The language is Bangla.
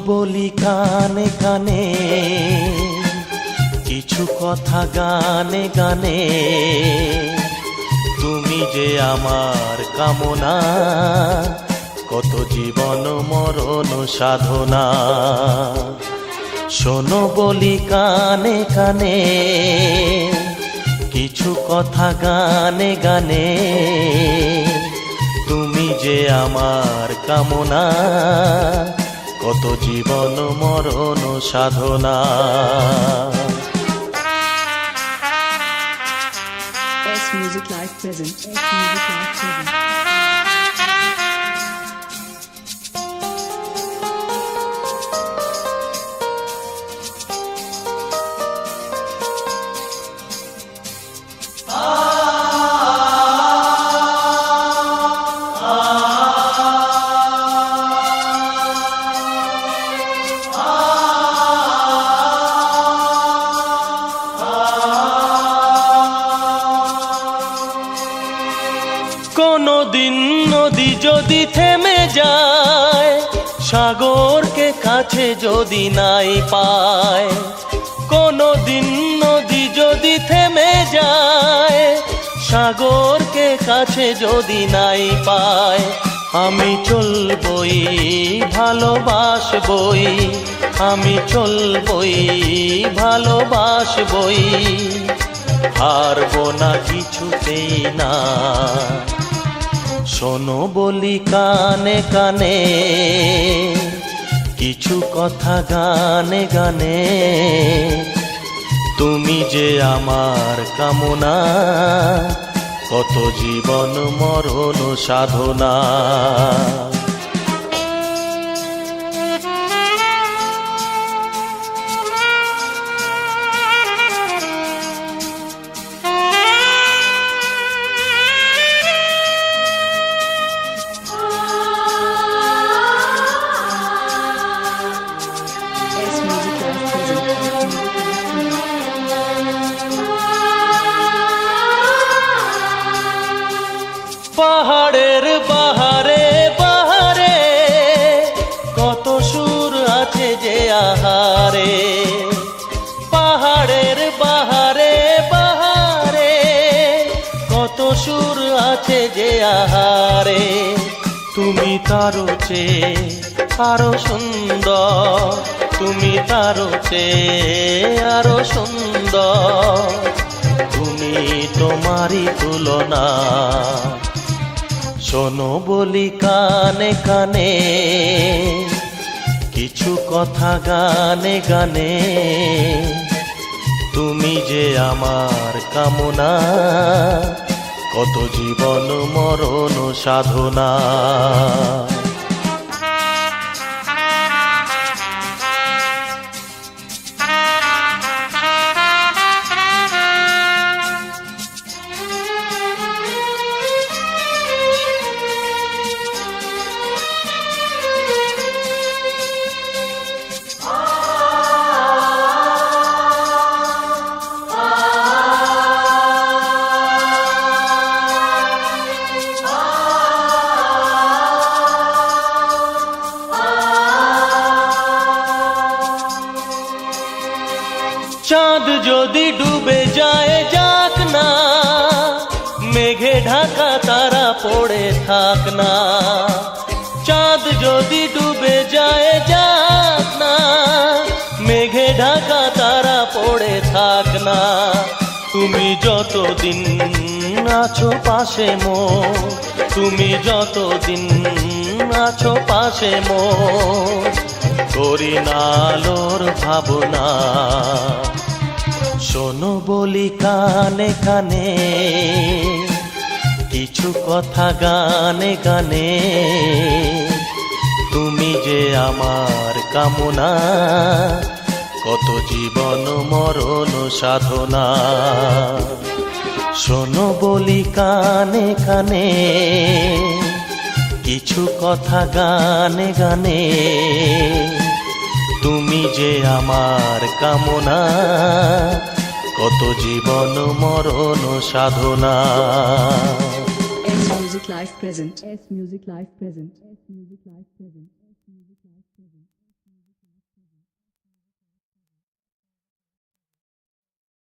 বলি কানে কানে, কিছু কথা গানে গানে। তুমি যে আমার কামনা, কত জীবন মরণ সাধনা। শোনো বলি কানে কানে, কিছু কথা গানে গানে। তুমি যে আমার কামনা, কত জীবন মরণ সাধনা। S Music Live present. S Music Live present. কোনদিন নদী যদি থেমে যায়, সাগরকে কাছে যদি নাই পায়। কোনদিন নদী যদি থেমে যায়, সাগরকে কাছে যদি নাই পায়। আমি চলবই ভালোবাসবই, আমি চলবই ভালোবাসবই। হারবো না কিছুতেই না। শোনো বলি কানে কানে, কিছু কথা গানে গানে। তুমি যে আমার কামনা, কত জীবন মরণ সাধনা। S Music Live present. পাহাড়ের বাহারে বাহারে, কত সুর আছে যে আহারে। পাহাড়ের বাহারে বাহারে, কত সুর আছে যে আহারে। তুমি তারও চেয়ে আরো সুন্দর, তুমি তারও চেয়ে আরো সুন্দর। তুমি তোমারই তুলনা। শোনো বলি কানে কানে, কিছু কথা গানে গানে। তুমি যে আমার কামনা, কত জীবন মরণ সাধনা। চাঁদ যদি ডুবে যায় যাক না, মেঘে ঢাকা তারা পড়ে থাক না। চাঁদ যদি ডুবে যায় যাক না, মেঘে ঢাকা তারা পড়ে থাক না। তুমি যতদিন আছো পাশে মোর, তুমি যতদিন আছো পাশে মোর। করি না আলোর ভাবনা। শোনো বলি কানে কানে, কিছু কথা গানে গানে। তুমি যে আমার কামনা, কত জীবন মরণ সাধনা। শোনো বলি কানে কানে, কিছু কথা গানে গানে। তুমি যে আমার কামনা, কত জীবন মরণ সাধনা। S Music Live present. S Music Live present. S Music Live present. S Music Live present.